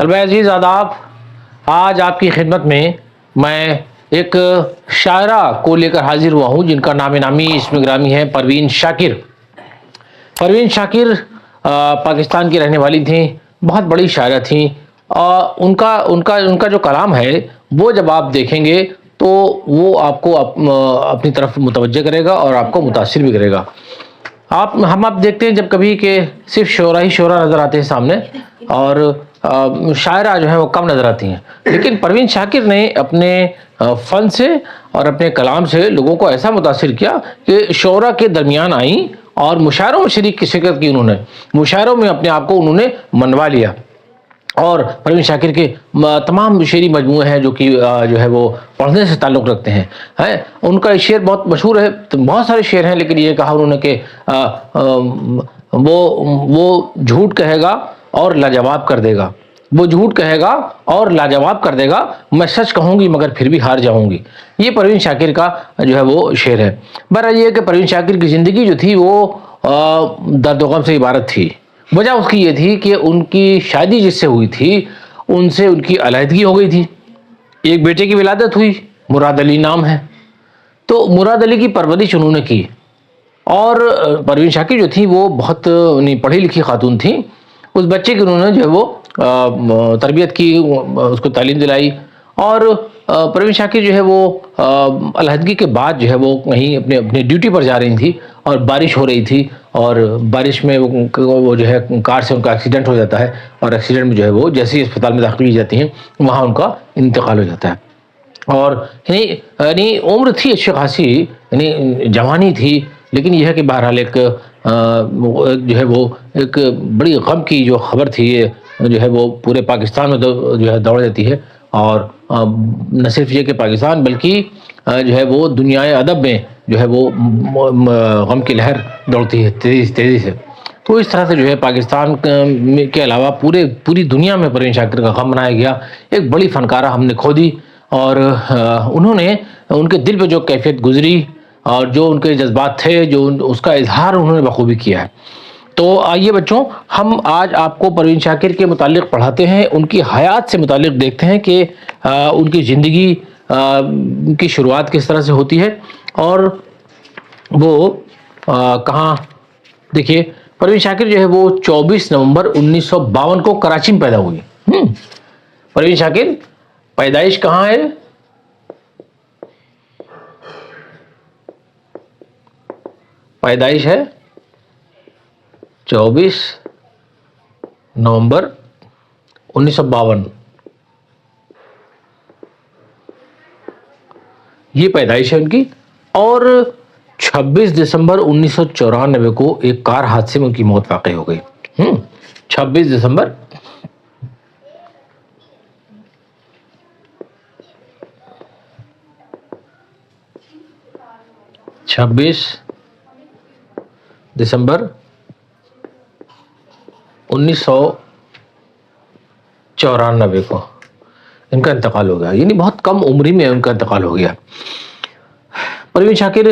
طلبہ عزیز آداب، آج آپ کی خدمت میں ایک شاعرہ کو لے کر حاضر ہوا ہوں جن کا نام نامی اسم گرامی ہے پروین شاکر۔ پروین شاکر پاکستان کی رہنے والی تھیں، بہت بڑی شاعرہ تھیں۔ ان کا جو کلام ہے وہ جب آپ دیکھیں گے تو وہ آپ کو اپنی طرف متوجہ کرے گا اور آپ کو متاثر بھی کرے گا۔ ہم دیکھتے ہیں جب کبھی کہ صرف شعرا ہی شعرا نظر آتے ہیں سامنے، اور شاعرہ جو ہیں وہ کم نظر آتی ہیں، لیکن پروین شاکر نے اپنے فن سے اور اپنے کلام سے لوگوں کو ایسا متاثر کیا کہ شعرا کے درمیان آئیں اور مشاعروں میں شرکت کی۔ انہوں نے مشاعروں میں اپنے آپ کو انہوں نے منوا لیا، اور پروین شاکر کے تمام شعری مجموعے ہیں جو کہ جو ہے وہ پڑھنے سے تعلق رکھتے ہیں۔ ان کا شعر بہت مشہور ہے، بہت سارے شعر ہیں، لیکن یہ کہا انہوں نے کہ وہ جھوٹ کہے گا اور لاجواب کر دے گا، وہ جھوٹ کہے گا اور لاجواب کر دے گا، میں سچ کہوں گی مگر پھر بھی ہار جاؤں گی۔ یہ پروین شاکر کا جو ہے وہ شعر ہے۔ بہرحال یہ ہے کہ پروین شاکر کی زندگی جو تھی وہ درد و غم سے عبارت تھی۔ وجہ اس کی یہ تھی کہ ان کی شادی جس سے ہوئی تھی ان سے ان کی علیحدگی ہو گئی تھی۔ ایک بیٹے کی ولادت ہوئی، مراد علی نام ہے، تو مراد علی کی پرورش انہوں نے کی، اور پروین شاکر جو تھی وہ بہت پڑھی لکھی خاتون تھیں۔ اس بچے کی انہوں نے جو ہے وہ تربیت کی، اس کو تعلیم دلائی، اور پروین شاکر جو ہے وہ علیحدگی کے بعد جو ہے وہ کہیں اپنے ڈیوٹی پر جا رہی تھی، اور بارش ہو رہی تھی، اور بارش میں وہ جو ہے کار سے ان کا ایکسیڈنٹ ہو جاتا ہے، اور ایکسیڈنٹ میں جو ہے وہ جیسے ہی اسپتال میں داخل کی جاتی ہیں وہاں ان کا انتقال ہو جاتا ہے۔ اور یعنی عمر تھی اچھی خاصی، یعنی جوانی تھی، لیکن یہ ہے کہ بہرحال ایک جو ہے وہ ایک بڑی غم کی جو خبر تھی، یہ جو ہے وہ پورے پاکستان میں جو ہے دوڑ جاتی ہے، اور نہ صرف یہ کہ پاکستان بلکہ جو ہے وہ دنیائے ادب میں جو ہے وہ غم کی لہر دوڑتی ہے تیزی سے۔ تو اس طرح سے جو ہے پاکستان کے علاوہ پوری دنیا میں پروین شاکر کا غم منایا گیا۔ ایک بڑی فنکارہ ہم نے کھو دی، اور انہوں نے ان کے دل پہ جو کیفیت گزری اور جو ان کے جذبات تھے، جو اس کا اظہار انہوں نے بخوبی کیا ہے۔ تو آئیے بچوں، ہم آج آپ کو پروین شاکر کے متعلق پڑھاتے ہیں، ان کی حیات سے متعلق دیکھتے ہیں کہ ان کی زندگی کی شروعات کس طرح سے ہوتی ہے، اور وہ کہاں۔ دیکھیے، پروین شاکر جو ہے وہ 24 نومبر 1952 کو کراچی میں پیدا ہوئی۔ پروین شاکر پیدائش کہاں ہے؟ پیدائش ہے 24 نومبر 1952، یہ پیدائش ہے ان کی، اور 26 دسمبر 1994 کو ایک کار حادثے میں ان کی موت واقع ہو گئی۔ 26 دسمبر 1994 کو ان کا انتقال ہو گیا، یعنی بہت کم عمری میں ان کا انتقال ہو گیا۔ پروین شاکر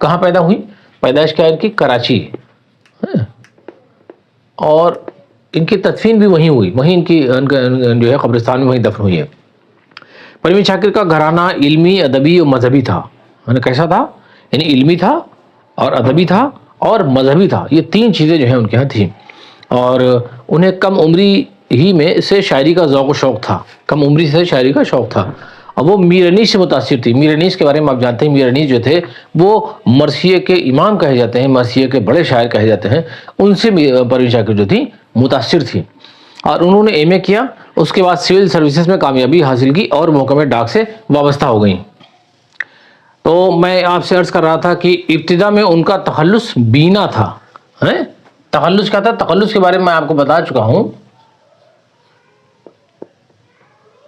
کہاں پیدا ہوئی؟ پیدائش کیا ہے ان کی؟ کراچی، اور ان کی تدفین بھی وہیں ہوئی، وہیں ان کی جو ہے قبرستان میں وہیں دفن ہوئی ہے۔ پروین شاکر کا گھرانہ علمی، ادبی اور مذہبی تھا۔ کیسا تھا؟ یعنی علمی تھا اور ادبی تھا اور مذہبی تھا، یہ تین چیزیں جو ہیں ان کے یہاں تھیں، اور انہیں کم عمری ہی میں سے شاعری کا ذوق و شوق تھا، کم عمری سے شاعری کا شوق تھا، اور وہ میر انیس سے متاثر تھی۔ میر انیس کے بارے میں آپ جانتے ہیں، میر انیس جو تھے وہ مرثیے کے امام کہے جاتے ہیں، مرثیے کے بڑے شاعر کہے جاتے ہیں، ان سے پروین شاکر جو تھی متاثر تھی، اور انہوں نے ایم اے کیا، اس کے بعد سول سروسز میں کامیابی حاصل کی اور محکمہ ڈاک سے وابستہ ہو گئیں۔ تو میں آپ سے عرض کر رہا تھا کہ ابتدا میں ان کا تخلص بینا تھا۔ تخلص کیا تھا؟ تخلص کے بارے میں آپ کو بتا چکا ہوں۔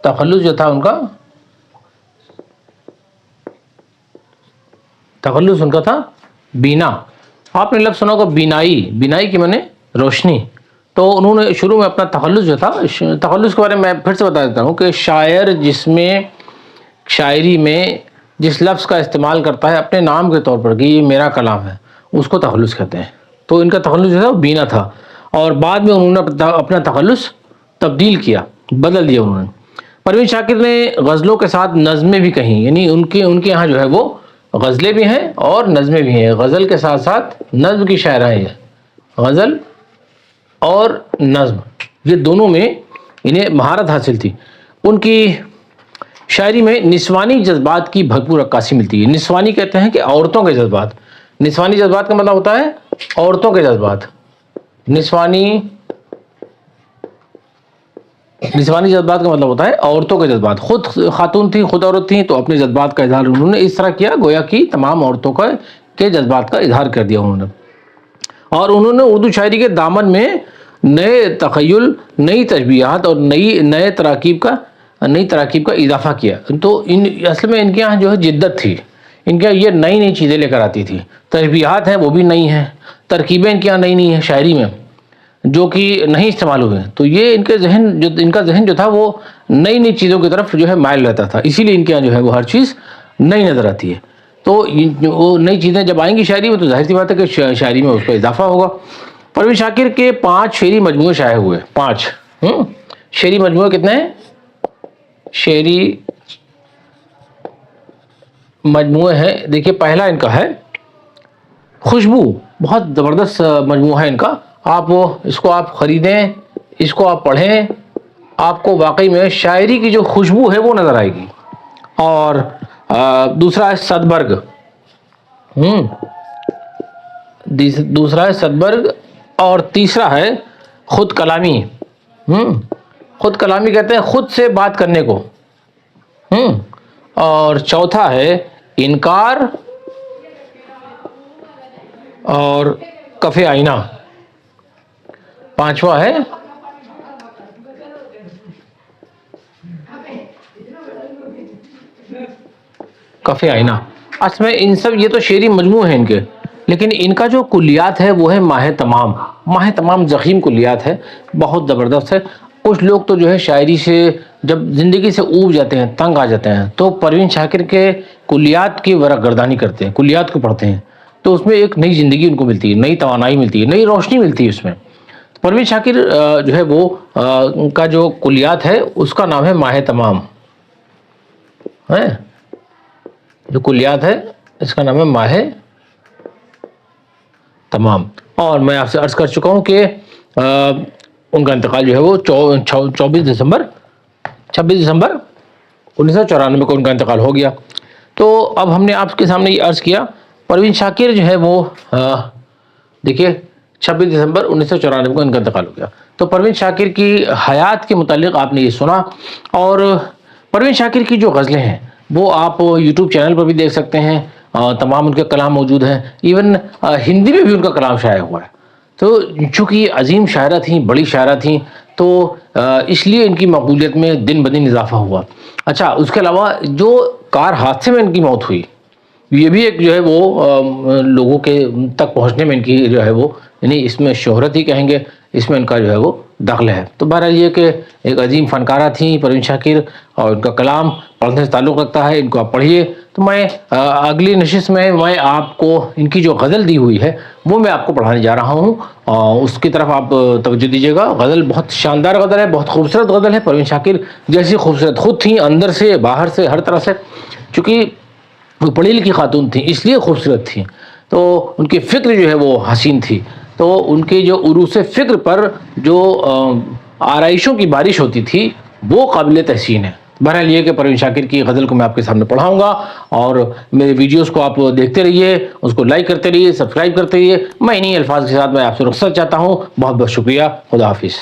تخلص جو تھا ان کا، تخلص ان کا تھا بینا۔ آپ نے لفظ سنا ہوگا بینائی، بینائی کی معنی روشنی۔ تو انہوں نے شروع میں اپنا تخلص جو تھا، تخلص کے بارے میں پھر سے بتا دیتا ہوں کہ شاعر جس میں شاعری میں جس لفظ کا استعمال کرتا ہے اپنے نام کے طور پر کہ یہ میرا کلام ہے، اس کو تخلص کہتے ہیں۔ تو ان کا تخلص جو تھا وہ بینا تھا، اور بعد میں انہوں نے اپنا تخلص تبدیل کیا، بدل دیا انہوں نے۔ پروین شاکر نے غزلوں کے ساتھ نظمیں بھی کہیں، یعنی ان کے یہاں جو ہے وہ غزلیں بھی ہیں اور نظمیں بھی ہیں، غزل کے ساتھ ساتھ نظم کی شاعرہ ہیں، غزل اور نظم یہ دونوں میں انہیں مہارت حاصل تھی۔ ان کی شاعری میں نسوانی جذبات کی بھرپور عکاسی ملتی ہے۔ نسوانی کہتے ہیں کہ عورتوں کے جذبات، نسوانی جذبات کا مطلب ہوتا ہے عورتوں کے جذبات، نسوانی جذبات کا مطلب ہوتا ہے عورتوں کے جذبات۔ خود خاتون تھیں، خود عورت تھیں، تو اپنے جذبات کا اظہار انہوں نے اس طرح کیا گویا کہ تمام عورتوں کے جذبات کا اظہار کر دیا انہوں نے۔ اور انہوں نے اردو شاعری کے دامن میں نئے تخیل، نئی تشبیہات اور نئے تراکیب کا اضافہ کیا۔ تو اصل میں ان کے یہاں جو ہے جدت تھی، ان کے یہاں یہ نئی چیزیں لے کر آتی تھی، تشبیہات ہیں وہ بھی نئی ہیں، ترکیبیں ان کے یہاں نئی ہیں شاعری میں جو کہ نہیں استعمال ہوئے ہیں۔ تو یہ ان کا ذہن جو تھا وہ نئی چیزوں کی طرف جو ہے مائل رہتا تھا، اسی لیے ان کے یہاں جو ہے وہ ہر چیز نئی نظر آتی ہے۔ تو وہ نئی چیزیں جب آئیں گی شاعری میں تو ظاہر سی بات ہے کہ شاعری میں اس پہ اضافہ ہوگا۔ پروین شاکر کے 5 شعری مجموعے شائع ہوئے، 5 شعری مجموعے کتنے ہیں؟ شعری مجموعے ہیں، دیکھیے پہلا ان کا ہے خوشبو، بہت زبردست مجموعہ ہے ان کا، اس کو آپ خریدیں، اس کو آپ پڑھیں، آپ کو واقعی میں شاعری کی جو خوشبو ہے وہ نظر آئے گی۔ اور دوسرا ہے صدبرگ، اور تیسرا ہے خود کلامی۔ خود کلامی کہتے ہیں خود سے بات کرنے کو۔ اور چوتھا ہے انکار اور کف آئینہ۔ پانچواں ہے کف آئینہ۔ اصل میں ان سب یہ تو شعری مجموعے ہیں ان کے، لیکن ان کا جو کلیات ہے وہ ہے ماہ تمام ضخیم کلیات ہے، بہت زبردست ہے۔ کچھ لوگ تو جو ہے شاعری سے جب زندگی سے اوب جاتے ہیں، تنگ آ جاتے ہیں، تو پروین شاکر کے کلیات کی ورق گردانی کرتے ہیں، کلیات کو پڑھتے ہیں، تو اس میں ایک نئی زندگی ان کو ملتی ہے، نئی توانائی ملتی ہے، نئی روشنی ملتی ہے اس میں۔ پروین شاکر جو ہے وہ کا جو کلیات ہے اس کا نام ہے ماہ تمام ہے، جو کلیات ہے اس کا نام ہے ماہ تمام۔ اور میں آپ سے عرض کر چکا ہوں کہ ان کا انتقال جو ہے وہ 26 دسمبر 1994 کو ان کا انتقال ہو گیا۔ تو اب ہم نے آپ کے سامنے یہ عرض کیا پروین شاکر جو ہے وہ دیکھیے 26 دسمبر 1994 کو ان کا انتقال ہو گیا۔ تو پروین شاکر کی حیات کے متعلق آپ نے یہ سنا، اور پروین شاکر کی جو غزلیں ہیں وہ آپ یوٹیوب چینل پر بھی دیکھ سکتے ہیں، تمام ان کے کلام موجود ہیں، ایون ہندی میں بھی ان کا کلام شائع ہوا ہے۔ تو چونکہ یہ عظیم شاعرہ تھیں، بڑی شاعرہ تھیں، تو اس لیے ان کی مقبولیت میں دن بدن اضافہ ہوا۔ اچھا، اس کے علاوہ جو کار حادثے میں ان کی موت ہوئی، یہ بھی ایک جو ہے وہ لوگوں کے تک پہنچنے میں ان کی جو ہے وہ، یعنی اس میں شہرت ہی کہیں گے، اس میں ان کا جو ہے وہ دخل ہے۔ تو بہرحال یہ کہ ایک عظیم فنکارہ تھیں پروین شاکر، اور ان کا کلام پڑھنے سے تعلق رکھتا ہے، ان کو آپ پڑھیے۔ تو میں اگلی نشست میں آپ کو ان کی جو غزل دی ہوئی ہے وہ میں آپ کو پڑھانے جا رہا ہوں، اس کی طرف آپ توجہ دیجیے گا۔ غزل بہت شاندار غزل ہے، بہت خوبصورت غزل ہے، پروین شاکر جیسی خوبصورت خود تھیں، اندر سے باہر سے ہر طرح سے، چونکہ وہ پڑھی لکھی خاتون تھیں اس لیے خوبصورت تھیں، تو ان کی فکر جو ہے وہ حسین تھی، تو ان کے جو عروس فکر پر جو آرائشوں کی بارش ہوتی تھی وہ قابل تحسین ہے۔ بہرحال یہ کہ پروین شاکر کی غزل کو میں آپ کے سامنے پڑھاؤں گا، اور میرے ویڈیوز کو آپ دیکھتے رہیے، اس کو لائک کرتے رہیے، سبسکرائب کرتے رہیے۔ میں انہی الفاظ کے ساتھ میں آپ سے رخصت چاہتا ہوں۔ بہت بہت شکریہ، خدا حافظ۔